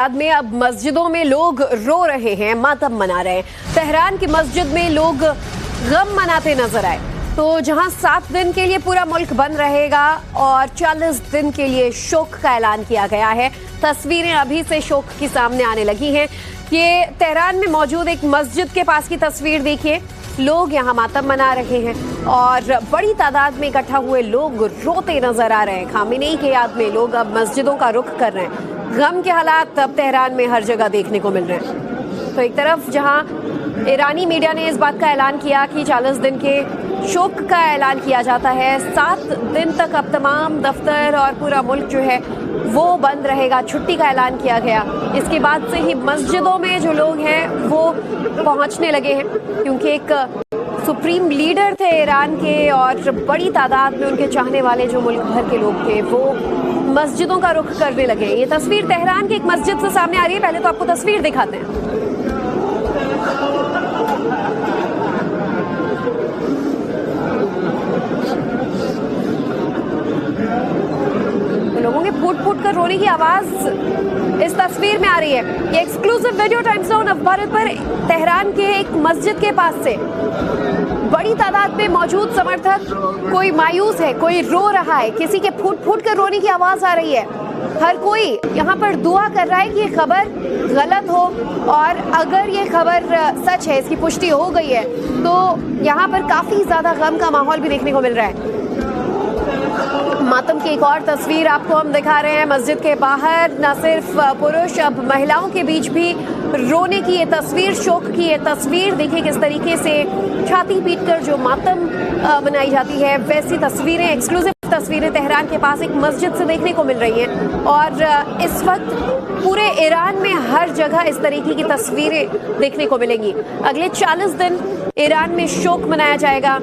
में अब मस्जिदों में लोग रो रहे हैं, मातम मना रहे हैं। तेहरान की मस्जिद में लोग गम मनाते नजर आए। तो जहां 7 दिन के लिए पूरा मुल्क बंद रहेगा और 40 दिन के लिए शोक का ऐलान किया गया है। तस्वीरें अभी से शोक की सामने आने लगी हैं। ये तेहरान में मौजूद एक मस्जिद के पास की तस्वीर देखिए। लोग यहाँ मातम मना रहे हैं और बड़ी तादाद में इकट्ठा हुए लोग रोते नजर आ रहे हैं। खामेनेई के याद में लोग अब मस्जिदों का रुख कर रहे हैं। गम के हालात अब तेहरान में हर जगह देखने को मिल रहे हैं। तो एक तरफ जहां ईरानी मीडिया ने इस बात का ऐलान किया कि 40 दिन के शोक का ऐलान किया जाता है। 7 दिन तक अब तमाम दफ्तर और पूरा मुल्क जो है वो बंद रहेगा, छुट्टी का ऐलान किया गया। इसके बाद से ही मस्जिदों में जो लोग हैं वो पहुंचने लगे हैं, क्योंकि एक सुप्रीम लीडर थे ईरान के और बड़ी तादाद में उनके चाहने वाले जो मुल्क भर के लोग थे वो मस्जिदों का रुख करने लगे। ये तस्वीर तेहरान की एक मस्जिद से सामने आ रही है। पहले तो आपको तस्वीर दिखाते हैं। तो लोगों के फूट फूट कर रोने की आवाज इस तस्वीर में आ रही है। ये एक्सक्लूसिव वीडियो टाइम्स ज़ोन अखबार पर तेहरान के एक मस्जिद के पास से बड़ी तादाद में मौजूद समर्थक, कोई मायूस है, कोई रो रहा है, किसी के फूट फूट कर रोने की आवाज आ रही है। हर कोई यहाँ पर दुआ कर रहा है कि ये खबर गलत हो और अगर ये खबर सच है, इसकी पुष्टि हो गई है, तो यहाँ पर काफी ज्यादा गम का माहौल भी देखने को मिल रहा है। मातम की एक और तस्वीर आपको हम दिखा रहे हैं। मस्जिद के बाहर न सिर्फ पुरुष, अब महिलाओं के बीच भी रोने की ये तस्वीर, शोक की ये तस्वीर देखिए। किस तरीके से छाती पीटकर जो मातम बनाई जाती है, वैसी तस्वीरें, एक्सक्लूसिव तस्वीरें तेहरान के पास एक मस्जिद से देखने को मिल रही हैं। और इस वक्त पूरे ईरान में हर जगह इस तरीके की तस्वीरें देखने को मिलेंगी। अगले 40 दिन ईरान में शोक मनाया जाएगा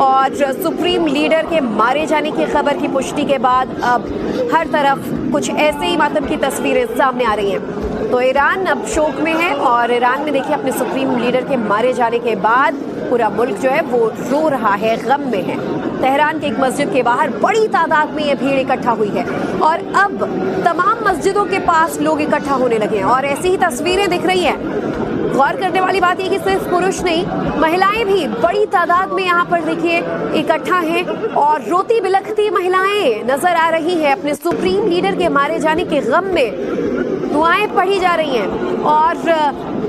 और सुप्रीम लीडर के मारे जाने की खबर की पुष्टि के बाद अब हर तरफ कुछ ऐसे ही मातम की तस्वीरें सामने आ रही हैं। तो ईरान अब शोक में है और ईरान में देखिए अपने सुप्रीम लीडर के मारे जाने के बाद पूरा मुल्क जो है वो रो रहा है, गम में है। तेहरान के एक मस्जिद के बाहर बड़ी तादाद में ये भीड़ इकट्ठा हुई है और अब तमाम मस्जिदों के पास लोग इकट्ठा होने लगे हैं और ऐसी ही तस्वीरें दिख रही हैं। गौर करने वाली बात यह कि सिर्फ पुरुष नहीं, महिलाएं भी बड़ी तादाद में यहाँ पर देखिए इकट्ठा हैं और रोती बिलखती महिलाएं नजर आ रही है। अपने सुप्रीम लीडर के मारे जाने के गम में दुआएं पढ़ी जा रही हैं और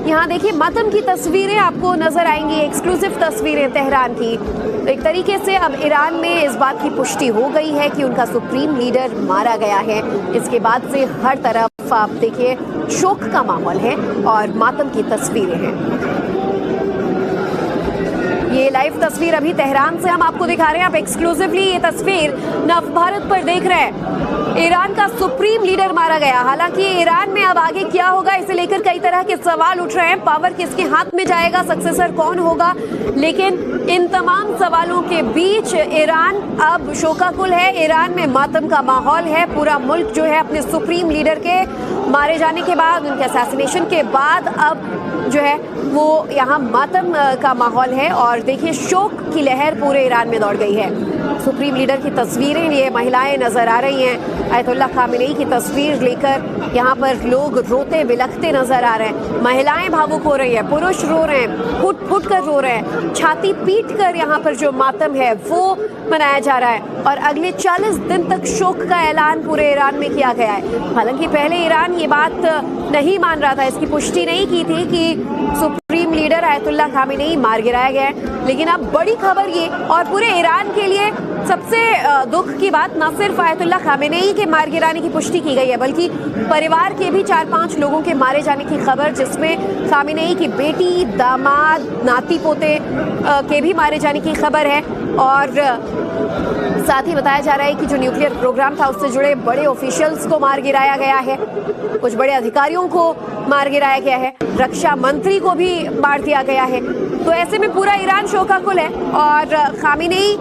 यहाँ देखिए मातम की तस्वीरें आपको नजर आएंगी, एक्सक्लूसिव तस्वीरें तेहरान की। तो एक तरीके से अब ईरान में इस बात की पुष्टि हो गई है कि उनका सुप्रीम लीडर मारा गया है। इसके बाद से हर तरफ आप देखिए शोक का माहौल है और मातम की तस्वीरें हैं। ये लाइव तस्वीर अभी तेहरान से हम आपको दिखा रहे हैं। आप एक्सक्लूसिवली ये तस्वीर नवभारत पर देख रहे हैं। ईरान का सुप्रीम लीडर मारा गया। हालांकि ईरान में अब आगे क्या होगा, इसे लेकर कई तरह के सवाल उठ रहे हैं। पावर किसके हाथ में जाएगा, सक्सेसर कौन होगा, लेकिन इन तमाम सवालों के बीच ईरान अब शोकाकुल है। ईरान में मातम का माहौल है। पूरा मुल्क जो है अपने सुप्रीम लीडर के मारे जाने के बाद, उनके असैसिनेशन के बाद अब जो है वो यहाँ मातम का माहौल है और देखिए शोक की लहर पूरे ईरान में दौड़ गई है। सुप्रीम लीडर की तस्वीरें लिए महिलाएं नजर आ रही हैं। आयतुल्लाह खामेनेई की तस्वीर लेकर यहाँ पर लोग रोते बिलखते नजर आ रहे हैं। महिलाएं भावुक हो रही हैं, पुरुष रो रहे हैं, फुट फुट कर रो रहे हैं। छाती पीट कर यहाँ पर जो मातम है वो मनाया जा रहा है और अगले 40 दिन तक शोक का ऐलान पूरे ईरान में किया गया है। हालांकि पहले ईरान ये बात नहीं मान रहा था, इसकी पुष्टि नहीं की थी कि सुप्रीम लीडर आयतुल्लाह खामेनेई मार गिराया गया है। लेकिन अब बड़ी खबर ये और पूरे ईरान के लिए सबसे दुख की बात, न सिर्फ आयतुल्लाह खामेनेई के मार गिराने की पुष्टि की गई है, बल्कि परिवार के भी 4-5 लोगों के मारे जाने की खबर, जिसमें खामेनेई की बेटी, दामाद, नाती पोते के भी मारे जाने की खबर है। और साथ ही बताया जा रहा है कि जो न्यूक्लियर प्रोग्राम था उससे जुड़े बड़े ऑफिशियल्स को मार गिराया गया है, कुछ बड़े अधिकारियों को मार गिराया गया है, रक्षा मंत्री को भी मार दिया गया है। तो ऐसे में पूरा ईरान शोकाकुल है और खामेनेई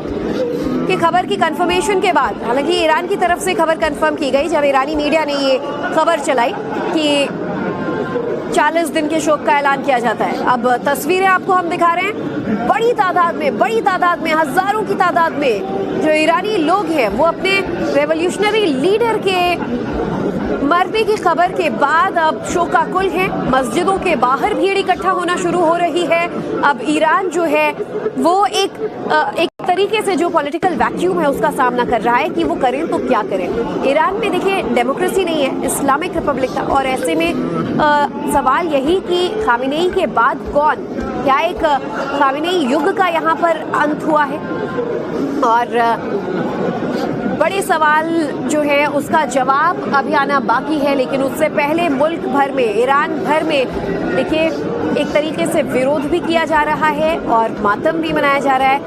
की खबर की कंफर्मेशन के बाद, हालांकि ईरान की तरफ से खबर कंफर्म की गई जब ईरानी मीडिया ने ये खबर चलाई कि 40 दिन के शोक का ऐलान किया जाता है। अब तस्वीरें आपको हम दिखा रहे हैं। बड़ी तादाद में, हजारों की तादाद में जो ईरानी लोग हैं वो अपने रेवोल्यूशनरी लीडर के मरने की खबर के बाद अब शोकाकुल है। मस्जिदों के बाहर भीड़ इकट्ठा होना शुरू हो रही है। अब ईरान जो है वो एक तरीके से जो पॉलिटिकल वैक्यूम है उसका सामना कर रहा है कि वो करें तो क्या करें। ईरान में देखिए डेमोक्रेसी नहीं है, इस्लामिक रिपब्लिक था, और ऐसे में सवाल यही कि खामेनेई के बाद कौन, क्या एक खामेनेई युग का यहाँ पर अंत हुआ है? और बड़े सवाल जो है उसका जवाब अभी आना बाकी है। लेकिन उससे पहले मुल्क भर में, ईरान भर में देखिए एक तरीके से विरोध भी किया जा रहा है और मातम भी मनाया जा रहा है।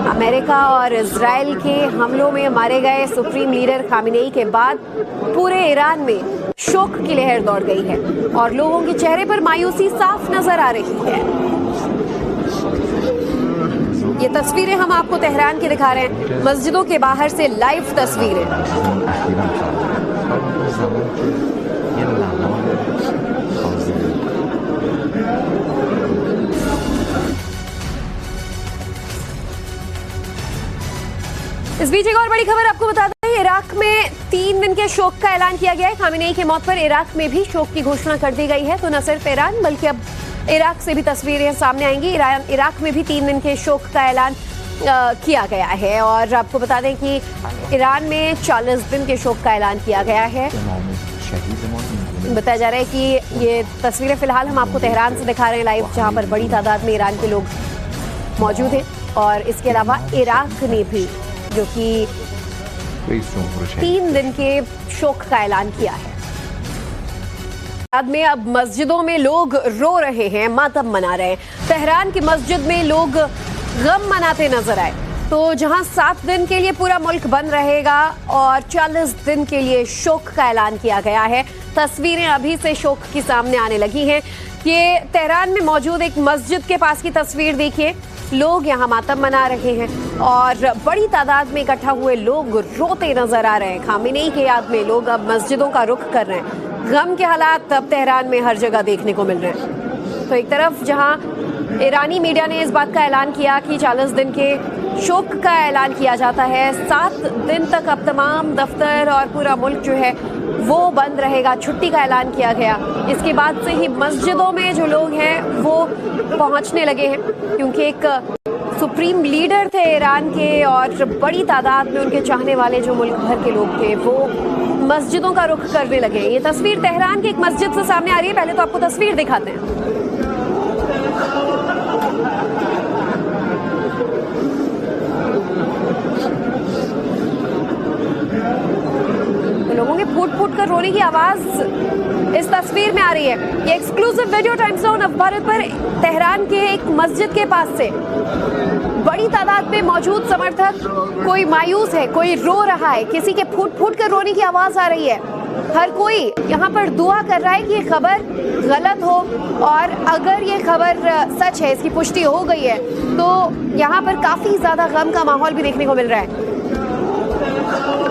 अमेरिका और इजराइल के हमलों में मारे गए सुप्रीम लीडर खामेनेई के बाद पूरे ईरान में शोक की लहर दौड़ गई है और लोगों के चेहरे पर मायूसी साफ नजर आ रही है। ये तस्वीरें हम आपको तेहरान की दिखा रहे हैं, मस्जिदों के बाहर से लाइव तस्वीरें। इस बीच एक और बड़ी खबर आपको बता दें, इराक में 3 दिन के शोक का ऐलान किया गया है। खामेनेई की मौत पर इराक में भी शोक की घोषणा कर दी गई है। तो न सिर्फ ईरान बल्कि अब इराक से भी तस्वीरें सामने आएंगी। इराक में भी 3 दिन के शोक का ऐलान किया गया है। और आपको बता दें कि ईरान में 40 दिन के शोक का ऐलान किया गया है। बताया जा रहा है कि ये तस्वीरें फिलहाल हम आपको तेहरान से दिखा रहे हैं लाइव, जहां पर बड़ी तादाद में ईरान के लोग मौजूद हैं। और इसके अलावा इराक ने भी जो कि 3 दिन के शोक का ऐलान किया है। बाद में अब मस्जिदों में लोग रो रहे हैं, मातम मना रहे हैं। तेहरान की मस्जिद में लोग गम मनाते नजर आए। तो जहां 7 दिन के लिए पूरा मुल्क बंद रहेगा और 40 दिन के लिए शोक का ऐलान किया गया है। तस्वीरें अभी से शोक की सामने आने लगी हैं। ये तेहरान में मौजूद एक मस्जिद के पास की तस्वीर देखिए, लोग यहाँ मातम मना रहे हैं और बड़ी तादाद में इकट्ठा हुए लोग रोते नजर आ रहे हैं। खामेनेई के याद में लोग अब मस्जिदों का रुख कर रहे हैं। गम के हालात अब तेहरान में हर जगह देखने को मिल रहे हैं। तो एक तरफ जहां ईरानी मीडिया ने इस बात का ऐलान किया कि 40 दिन के शोक का ऐलान किया जाता है, 7 दिन तक अब तमाम दफ्तर और पूरा मुल्क जो है वो बंद रहेगा, छुट्टी का ऐलान किया गया। इसके बाद से ही मस्जिदों में जो लोग हैं वो पहुंचने लगे हैं, क्योंकि एक सुप्रीम लीडर थे ईरान के और बड़ी तादाद में उनके चाहने वाले जो मुल्क भर के लोग थे वो मस्जिदों का रुख करने लगे। ये तस्वीर तेहरान की एक मस्जिद से सामने आ रही है। पहले तो आपको तस्वीर दिखाते हैं। तो लोगों के फूट-फूट कर रोने की आवाज इस तस्वीर में आ रही है। ये exclusive video time zone of Bharat पर तेहरान के एक मस्जिद के पास से बड़ी तादाद में मौजूद समर्थक, कोई मायूस है, कोई रो रहा है, किसी के फूट-फूट कर रोने की आवाज आ रही है। हर कोई यहाँ पर दुआ कर रहा है कि ये खबर गलत हो और अगर ये खबर सच है, इसकी पुष्टि हो गई है, तो यहाँ पर काफी ज्यादा गम का माहौल भी देखने को मिल रहा है।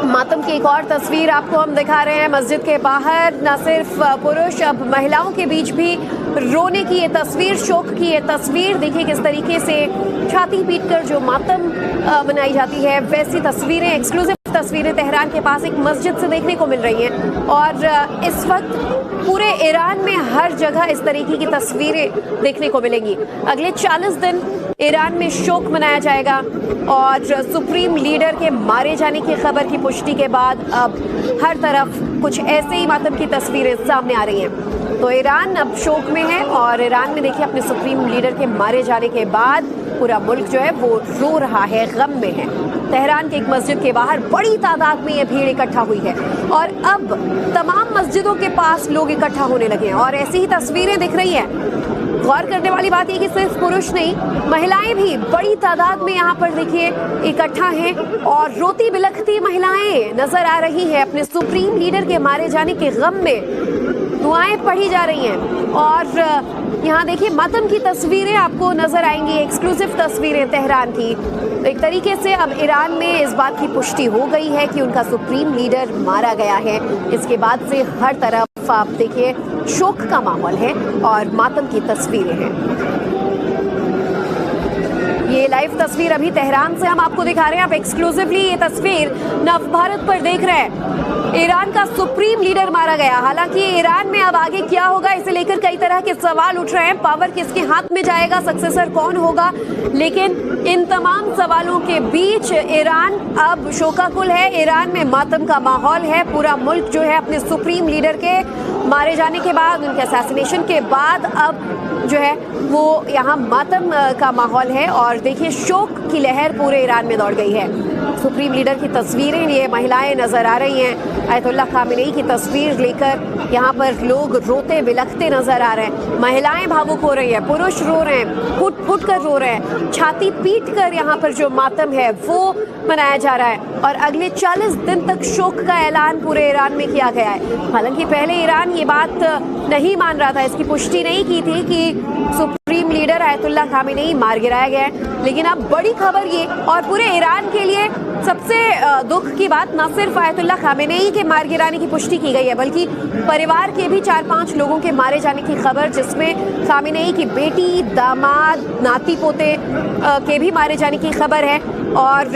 मातम की एक और तस्वीर आपको हम दिखा रहे हैं। मस्जिद के बाहर न सिर्फ पुरुष, अब महिलाओं के बीच भी रोने की ये तस्वीर, शोक की ये तस्वीर देखिए किस तरीके से छाती पीटकर जो मातम मनाई जाती है, वैसी तस्वीरें, एक्सक्लूसिव तस्वीरें तेहरान के पास एक मस्जिद से देखने को मिल रही हैं। और इस वक्त पूरे ईरान में हर जगह इस तरीके की तस्वीरें देखने को मिलेंगी। अगले 40 दिन ईरान में शोक मनाया जाएगा और सुप्रीम लीडर के मारे जाने की खबर की पुष्टि के बाद अब हर तरफ कुछ ऐसे ही मातम की तस्वीरें सामने आ रही हैं। तो ईरान अब शोक में है और ईरान में देखिए अपने सुप्रीम लीडर के मारे जाने के बाद पूरा मुल्क जो है वो रो रहा है, गम में है। तेहरान के एक मस्जिद के बाहर बड़ी तादाद में ये भीड़ इकट्ठा हुई है और अब तमाम मस्जिदों के पास लोग इकट्ठा होने लगे हैं और ऐसी ही तस्वीरें दिख रही हैं। गौर करने वाली बात यह कि सिर्फ पुरुष नहीं, महिलाएं भी बड़ी तादाद में यहाँ पर देखिए इकट्ठा हैं और रोती बिलखती महिलाएं नजर आ रही हैं। अपने सुप्रीम लीडर के मारे जाने के गम में दुआएं पढ़ी जा रही हैं और यहाँ देखिए मातम की तस्वीरें आपको नजर आएंगी, एक्सक्लूसिव तस्वीरें तेहरान की। तो एक तरीके से अब ईरान में इस बात की पुष्टि हो गई है कि उनका सुप्रीम लीडर मारा गया है। इसके बाद से हर तरफ आप देखिए शोक का माहौल है और मातम की तस्वीरें हैं। ये लाइव तस्वीर अभी तेहरान से हम आपको दिखा रहे हैं। आप एक्सक्लूसिवली ये तस्वीर नवभारत पर देख रहे हैं। ईरान का सुप्रीम लीडर मारा गया। हालांकि ईरान में अब आगे क्या होगा इसे लेकर कई तरह के सवाल उठ रहे हैं। पावर किसके हाथ में जाएगा, सक्सेसर कौन होगा, लेकिन इन तमाम सवालों के बीच ईरान अब शोकाकुल है। ईरान में मातम का माहौल है। पूरा मुल्क जो है अपने सुप्रीम लीडर के मारे जाने के बाद, उनके असैसिनेशन के बाद अब जो है वो यहाँ मातम का माहौल है। और देखिए शोक की लहर पूरे ईरान में दौड़ गई है। सुप्रीम लीडर की तस्वीरें लिए महिलाएं नजर आ रही हैं। आयतुल्ला खामेनेई की तस्वीर लेकर यहाँ पर लोग रोते बिलखते नजर आ रहे हैं। महिलाएं भावुक हो रही हैं, पुरुष रो रहे हैं, फुट फुट कर रो रहे हैं। छाती पीट कर यहाँ पर जो मातम है वो मनाया जा रहा है। और अगले 40 दिन तक शोक का ऐलान पूरे ईरान में किया गया है। हालांकि पहले ईरान ये बात नहीं मान रहा था, इसकी पुष्टि नहीं की थी कि सुप्रीम लीडर आयतुल्ला खामेनेई मार गिराया गया है। लेकिन अब बड़ी खबर ये, और पूरे ईरान के लिए सबसे दुख की बात, न सिर्फ आयतुल्ला खामेनेई के मार गिराने की पुष्टि की गई है, बल्कि परिवार के भी 4-5 लोगों के मारे जाने की खबर, जिसमें खामेनेई की बेटी, दामाद, नाती पोते के भी मारे जाने की खबर है। और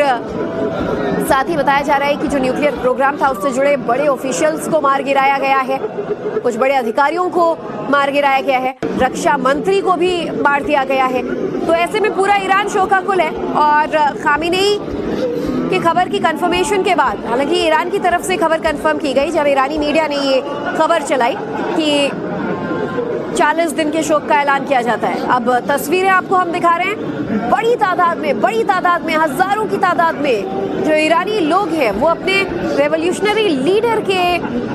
साथ ही बताया जा रहा है कि जो न्यूक्लियर प्रोग्राम था उससे जुड़े बड़े ऑफिशियल्स को मार गिराया गया है, कुछ बड़े अधिकारियों को मार गिराया गया है, रक्षा मंत्री को भी मार दिया गया है। तो ऐसे में पूरा ईरान शोकाकुल है। और खामेनेई की खबर की कंफर्मेशन के बाद, हालांकि ईरान की तरफ से खबर कंफर्म की गई जब ईरानी मीडिया ने ये खबर चलाई कि 40 दिन के शोक का ऐलान किया जाता है। अब तस्वीरें आपको हम दिखा रहे हैं। बड़ी तादाद में, हजारों की तादाद में जो ईरानी लोग हैं वो अपने रेवोल्यूशनरी लीडर के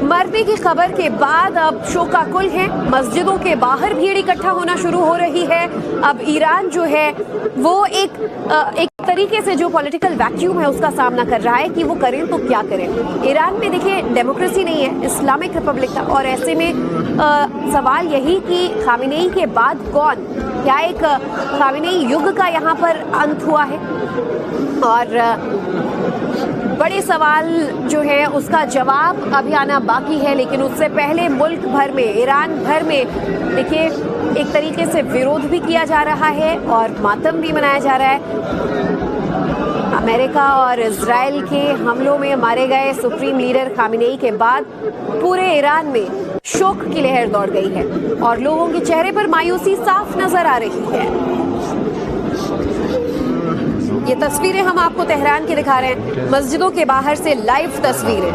मरने की खबर के बाद अब शोकाकुल हैं। मस्जिदों के बाहर भीड़ इकट्ठा होना शुरू हो रही है। अब ईरान जो है वो एक तरीके से जो पॉलिटिकल वैक्यूम है उसका सामना कर रहा है कि वो करें तो क्या करें। ईरान में देखिए डेमोक्रेसी नहीं है, इस्लामिक रिपब्लिक था। और ऐसे में सवाल यही कि खामेनेई के बाद कौन, क्या एक खामेनेई युग का यहाँ पर अंत हुआ है। और बड़े सवाल जो है उसका जवाब अभी आना बाकी है। लेकिन उससे पहले मुल्क भर में, ईरान भर में देखिए एक तरीके से विरोध भी किया जा रहा है और मातम भी मनाया जा रहा है। अमेरिका और इजराइल के हमलों में मारे गए सुप्रीम लीडर खामेनेई के बाद पूरे ईरान में शोक की लहर दौड़ गई है और लोगों के चेहरे पर मायूसी साफ नजर आ रही है। ये तस्वीरें हम आपको तेहरान की दिखा रहे हैं, मस्जिदों के बाहर से लाइव तस्वीरें।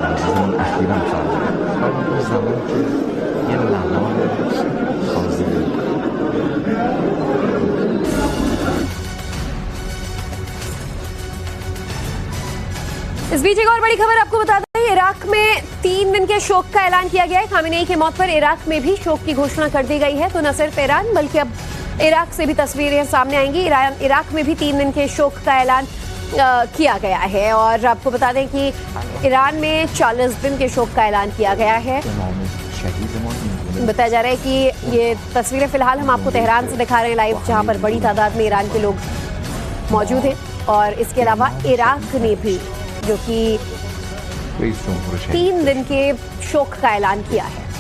इस बीच एक और बड़ी खबर आपको बता दें, इराक में 3 दिन के शोक का ऐलान किया गया है। खामेनेई की मौत पर इराक में भी शोक की घोषणा कर दी गई है। तो न सिर्फ ईरान बल्कि अब इराक से भी तस्वीरें सामने आएंगी। इराक में भी 3 दिन के शोक का ऐलान किया गया है। और आपको बता दें कि ईरान में 40 दिन के शोक का ऐलान किया गया है। बताया जा रहा है कि ये तस्वीरें फिलहाल हम आपको तेहरान से दिखा रहे हैं लाइव, जहां पर बड़ी तादाद में ईरान के लोग मौजूद हैं। और इसके अलावा इराक ने भी जो कि 3 दिन के शोक का ऐलान किया है।